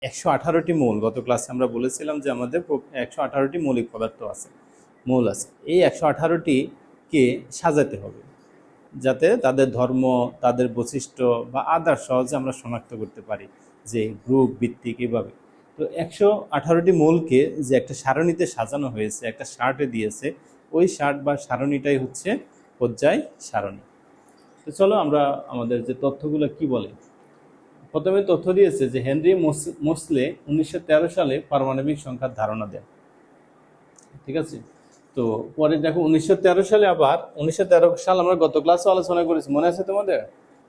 118টি মৌল, গত ক্লাসে আমরা বলেছিলাম যে আমাদের 118টি মৌলিক পদার্থ আছে, মৌল আছে। এই 118টিকে সাজাতে হবে যাতে তাদের ধর্ম, তাদের বৈশিষ্ট্য বা আদার সহজে আমরা শনাক্ত করতে পারি যে গ্রুপ ভিত্তিক এভাবে। তো 118টি মৌলকে যে একটা সারণীতে সাজানো হয়েছে, একটা শার্টে দিয়েছে, ওই শার্ট বা সারণীটাই হচ্ছে পর্যায় সারণী। তো চলো আমরা আমাদের যে তথ্যগুলো কি বলে। প্রথমে তথ্য দিয়েছে যে হেনরি মোসলে 1913 সালে পারমাণবিক সংখ্যার ধারণা দেন। ঠিক আছে, তো পরে দেখো 1913 সালে আবার 1913 সাল আমরা গত ক্লাসে আলোচনা করেছি, মনে আছে তোমাদের?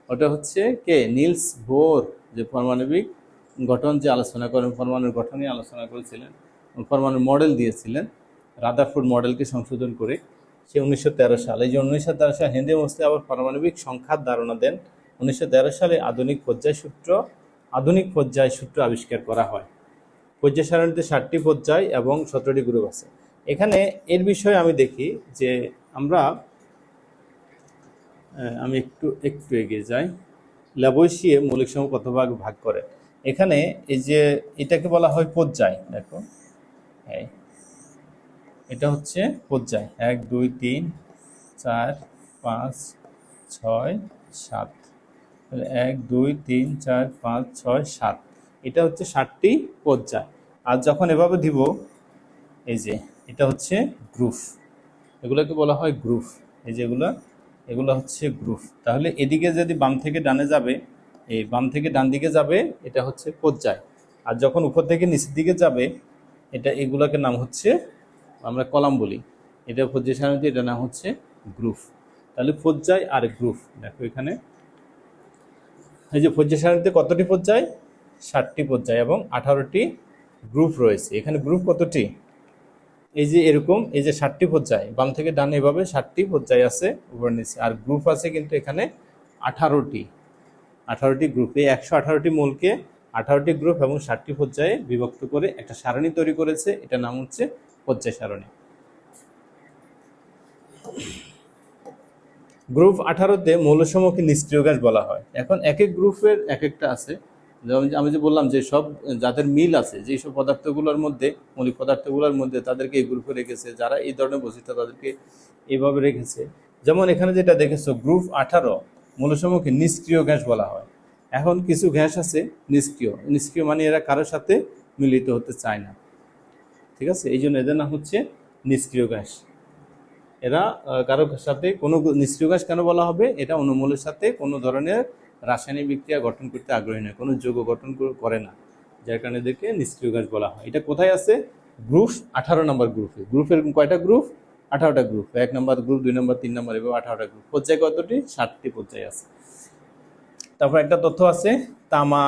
ওটা হচ্ছে কে? নিলস বোর, যে পারমাণবিক গঠন যে আলোচনা করেন, পরমাণুর গঠনই আলোচনা করেছিলেন, পরমাণুর মডেল দিয়েছিলেন, রাদারফোর্ড মডেলকে সংশোধন করে, সে 1913 সাল। এই যে 1913 সালে হেনরি মোসলে আবার পারমাণবিক সংখ্যার ধারণা দেন। 1913 সালে আধুনিক পর্যায় সূত্র আবিষ্কার করা হয়। পর্যায় সারণীতে 7টি পর্যায় এবং 17টি গ্রুপ আছে। এখানে এর বিষয়ে আমি দেখি যে আমি একটু এগিয়ে যাই। ল্যাবোইসিয়ে মৌলিক সমূহ কত ভাগে ভাগ করে। এখানে এই যে এটাকে বলা হয় পর্যায়। দেখো এটা হচ্ছে পর্যায়, 1 2 3 4 5 6 7, 1 2 3 4 5 6 7, এটা হচ্ছে 7টি পর্যায়। আর যখন এভাবে দিব, এই যে এটা হচ্ছে গ্রুপ, এগুলোকে বলা হয় গ্রুপ। এই যে এগুলো হচ্ছে গ্রুপ। তাহলে এদিকে যদি বাম থেকে ডানে যাবে, এই বাম থেকে ডান দিকে যাবে, এটা হচ্ছে পর্যায়। আর যখন উপর থেকে নিচের দিকে যাবে, এগুলোকে নাম হচ্ছে আমরা কলাম বলি। এটা পর্যায় সারণীতে এটা নাম হচ্ছে গ্রুপ। তাহলে পর্যায় আর গ্রুপ। দেখো এখানে এই যে পর্যায় সারণীতে কতটি পর্যায়? 7টি পর্যায় এবং 18টি গ্রুপ রয়েছে। এখানে গ্রুপ কতটি? এই যে এরকম, এই যে 7টি পর্যায়, বাম থেকে ডানে এভাবে 7টি পর্যায় আছে উপর নিচে, আর গ্রুপ আছে কিন্তু এখানে 18টি গ্রুপ। এই 118টি মৌলকে 18টি গ্রুপ এবং 7টি পর্যায়ে বিভক্ত করে একটা সারণী তৈরি করেছে, এটা নাম হচ্ছে পর্যায় সারণী। গ্রুপ 18তে মৌলসমূহকে নিষ্ক্রিয় গ্যাস বলা হয়। এখন এক এক গ্রুপের এক একটা আছে, যেমন আমি যে বললাম যে সব যাদের মিল আছে, যেই সব পদার্থগুলোর মধ্যে, মৌলিক পদার্থগুলোর মধ্যে তাদেরকে এই গ্রুপে রেখেছে, যারা এই ধরনের বৈশিষ্ট্য তাদেরকে এইভাবে রেখেছে। যেমন এখানে যেটা দেখেছো, গ্রুপ 18 মৌলসমূহকে নিষ্ক্রিয় গ্যাস বলা হয়। এখন কিছু গ্যাস আছে নিষ্ক্রিয় মানে এরা কারোর সাথে মিলিত হতে চায় না। ঠিক আছে, এই জন্য এদের নাম হচ্ছে নিষ্ক্রিয় গ্যাস। এরা কারোর সাথে কোনো নিষ্ক্রিয় গ্যাস কেন বলা হবে? এটা অণুমূলের সাথে কোনো ধরনের রাসায়নিক বিক্রিয়া গঠন করতে আগ্রহী নয়, কোনো যৌগ গঠন করে না, যার কারণে এদেরকে নিষ্ক্রিয় গ্যাস বলা হয়। এটা কোথায় আছে? গ্রুপ 18 নম্বর গ্রুপে। গ্রুপের কয়টা গ্রুপ? 18টা গ্রুপ। 1 নম্বর গ্রুপ, 2 নম্বর, 3 নম্বর, এভাবে 18টা গ্রুপ। পর্যায় কতটি? 7টি পর্যায় আছে। তারপর একটা তথ্য আছে, তামা,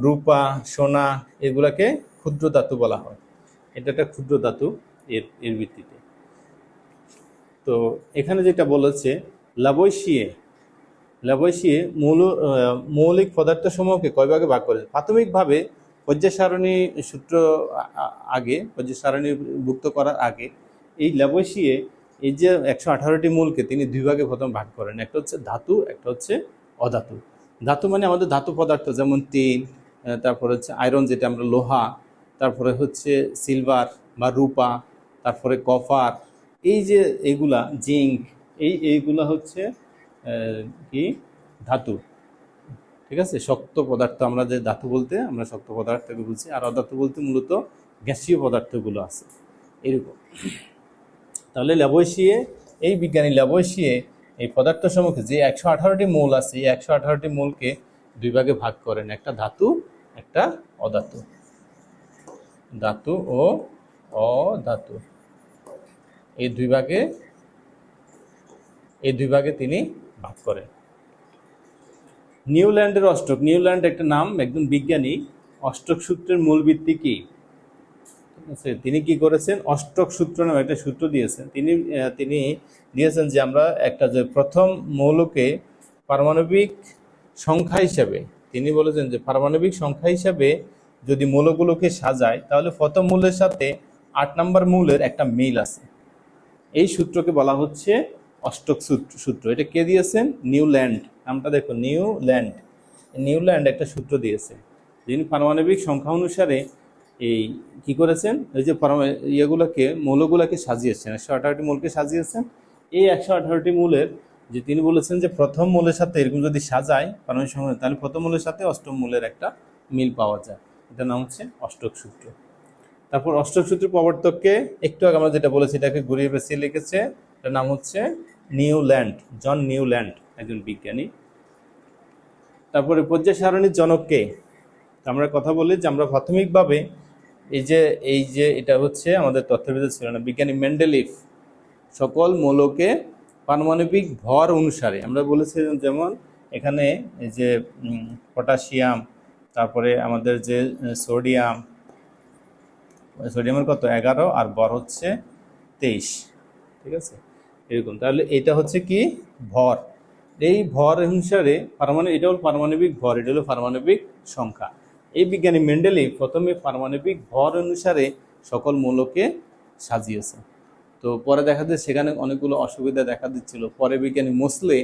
রূপা, সোনা, এগুলাকে ক্ষুদ্র ধাতু বলা হয়। এটা একটা ক্ষুদ্র ধাতু এর ভিত্তিতে। তো এখানে যেটা বলেছে, ল্যাবোইসিয়ে মৌলিক পদার্থসমূহকে কয় ভাগে ভাগ করেছে। প্রাথমিকভাবে পর্যায় সারণী সূত্র পর্যায় সারণীভুক্ত করার আগে এই ল্যাবোইসিয়ে এই যে 118টি মূলকে তিনি 2 ভাগে প্রথম ভাগ করেন। একটা হচ্ছে ধাতু, একটা হচ্ছে অধাতু। ধাতু মানে আমাদের ধাতু পদার্থ, যেমন টিন, তারপরে হচ্ছে আয়রন যেটা আমরা লোহা, তারপরে হচ্ছে সিলভার বা রূপা, তারপরে কপার, এই যে এইগুলা, জিঙ্ক, এইগুলা হচ্ছে কি ধাতু। ঠিক আছে, শক্ত পদার্থ। আমরা যে ধাতু বলতে আমরা শক্ত পদার্থকে বুঝি, আর অধাতু বলতে মূলত গ্যাসীয় পদার্থগুলো আছে এরকম। তাহলে এই বিজ্ঞানী ল্যাবোইসিয়ে এই পদার্থসমূহকে, যে 118টি মৌল আছে, এই 118টি মৌলকে 2 ভাগে ভাগ করেন, একটা ধাতু, একটা অধাতু। ধাতু ও অধাতু, এই দুই ভাগে তিনি ভাগ করেন। নিউল্যান্ডের অষ্টক, নিউল্যান্ড একটা নাম, একজন বিজ্ঞানী। অষ্টক সূত্রের মূল ভিত্তি কি? ঠিক আছে, তিনি কি করেছেন? অষ্টক সূত্র নামে একটা সূত্র দিয়েছেন। তিনি দিয়েছেন যে আমরা একটা যে প্রথম মৌলকে পারমাণবিক সংখ্যা হিসাবে, তিনি বলেছেন যে পারমাণবিক সংখ্যা হিসাবে যদি মৌলগুলোকে সাজায়, তাহলে প্রথম মৌলের সাথে 8 নম্বর মৌলের একটা মিল আছে। এই সূত্রকে বলা হচ্ছে অষ্টক সূত্র। এটা কে দিয়েছেন? নিউল্যান্ড। নামটা দেখো, নিউল্যান্ড একটা সূত্র দিয়েছে। যিনি পারমাণবিক সংখ্যা অনুসারে এই কি করেছেন, এই যে ইয়েগুলোকে মৌলগুলোকে সাজিয়েছেন, 118টি মৌলকে সাজিয়েছেন। এই 118টি মৌলের যে তিনি বলেছেন যে প্রথম মৌলের সাথে এরকম যদি সাজায় পারমাণবিক সংখ্যা, তাহলে প্রথম মৌলের সাথে অষ্টম মৌলের একটা মিল পাওয়া যায়। এটার নাম হচ্ছে অষ্টক সূত্র। তারপর অষ্টক সূত্র প্রবর্তককে একটু আগে আমরা যেটা বলেছি এটাকে ঘুরিয়ে পেঁচিয়ে লিখেছে, এটার নাম হচ্ছে নিউল্যান্ড, জন নিউল্যান্ড, একজন বিজ্ঞানী। তারপরে পর্যায় সারণীর জনককে আমরা কথা বলি যে আমরা প্রাথমিকভাবে এই যে এটা হচ্ছে আমাদের তথ্যের ভিতরে ছিল না, বিজ্ঞানী মেন্ডেলিভ সকল মৌলকে পারমাণবিক ভর অনুসারে আমরা বলেছিলাম, যেমন এখানে এই যে পটাশিয়াম, তারপরে আমাদের যে সোডিয়ামের কত 11 আর বর হচ্ছে 23, ঠিক আছে এরকম। তাহলে এটা হচ্ছে কি ভর, এই ভর অনুসারে এটা হলো পারমাণবিক ভর, এটা হলো পারমাণবিক সংখ্যা। এই বিজ্ঞানী মেন্ডেলিভ প্রথমে পারমাণবিক ভর অনুসারে সকল মৌলকে সাজিয়েছে। তো পরে দেখা যায় সেখানে অনেকগুলো অসুবিধা দেখা দিচ্ছিল। পরে বিজ্ঞানী মোসলে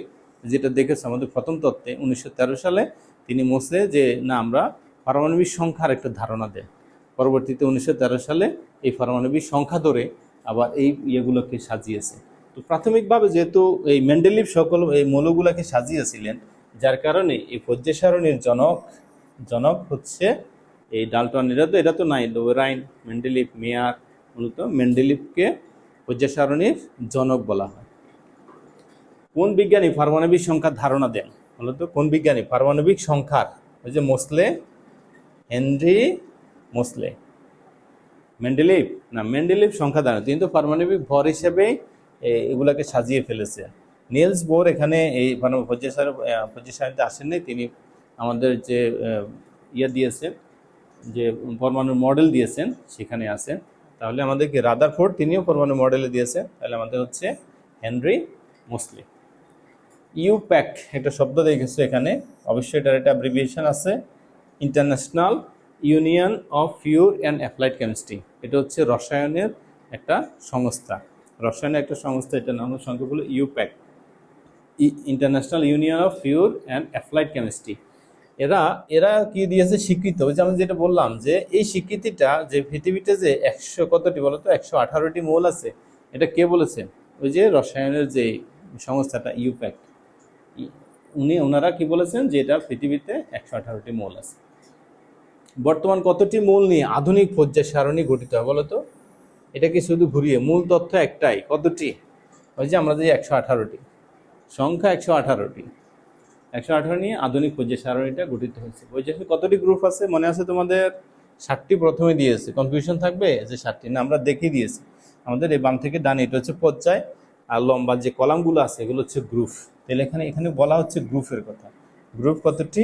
যেটা দেখেছে আমাদের প্রথম তত্ত্বে 1913 সালে, তিনি মোসলে যে না আমরা পারমাণবিক সংখ্যার একটা ধারণা দেয়। পরবর্তীতে 1913 সালে এই পারমাণবিক সংখ্যা ধরে আবার এই ইয়েগুলোকে সাজিয়েছে। তো প্রাথমিকভাবে যেহেতু এই মেন্ডেলিভ সকল এই মৌলগুলোকে সাজিয়েছিলেন, যার কারণে এই পর্যায় সারণীর জনক হচ্ছে এই ডাল্টন। এটা তো নাই, লোরেইন, মেন্ডেলিভ, মেয়ার, মূলত মেন্ডেলিভকে পর্যায় সারণীর জনক বলা হয়। কোন বিজ্ঞানী পারমাণবিক সংখ্যার ধারণা দেন? মূলত কোন বিজ্ঞানী পারমাণবিক সংখ্যার, ওই যে মোসলে, হেনরি মোসলে। মেন্ডেলিভ না, মেন্ডেলিভ সংখ্যা ধারণা, তিনি তো পারমাণবিক ভর হিসেবে এগুলাকে সাজিয়ে ফেলেছে। নিলস বোর এখানে এই পর্যায় সারণীতে আসেননি, তিনি আমাদের যে দিয়েছেন, যে পরমাণু মডেল দিয়েছেন সেখানে আছেন। তাহলে আমাদেরকে রাদারফোর্ড, তিনিও পরমাণু মডেলে দিয়েছেন, তাহলে আমাদের হচ্ছে হেনরি মোসলে। ইউপ্যাক একটা শব্দ দেখেছো এখানে, অবশ্যই এটার একটা অ্যাব্রিভিয়েশন আছে, international union of pure and applied chemistry. এটা হচ্ছে রসায়নের একটা সংস্থা, এটার নাম সংক্ষেপ হলো IUPAC, international union of pure and applied chemistry. এরা কি দিয়েছে স্বীকৃত, ওই যে আমি যেটা বললাম যে এই স্বীকৃতিটা যে পৃথিবীতে যে 100 কতটি বলতো 118টি মৌল আছে, এটা কে বলেছে? ওই যে রসায়নের যে সংস্থাটা ইউপ্যাক, ওনারা কি বলেছেন যে এটা পৃথিবীতে 118টি মৌল আছে। বর্তমান কতটি মৌল নিয়ে আধুনিক পর্যায় সারণী গঠিত হয় বলতো? এটা কি শুধু ঘুরিয়ে, মূল তথ্য একটাই, কতটি? ওই যে আমরা যে 118টি সংখ্যা, 118 নিয়ে আধুনিক পর্যায় সারণীটা গঠিত হয়েছে। পর্যায় কতটি গ্রুপ আছে মনে আছে তোমাদের? 7টি প্রথমে দিয়েছে, কনফিউশন থাকবে যে 7টি না, আমরা দেখিয়ে দিয়েছি। আমাদের এই বাম থেকে ডানে এটা হচ্ছে পর্যায়, আর লম্বা যে কলামগুলো আছে এগুলো হচ্ছে গ্রুপ। তাহলে এখানে বলা হচ্ছে গ্রুপের কথা। গ্রুপ কতটি?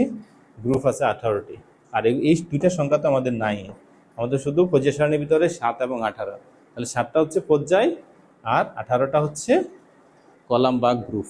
গ্রুপ আছে 18টি। আর এই দুইটা সংখ্যা তো আমাদের নাই, আমাদের শুধু পর্যায় সারণীর ভিতরে 7 এবং 18। তাহলে 7টা হচ্ছে পর্যায় আর 18টা হচ্ছে কলাম বা গ্রুপ।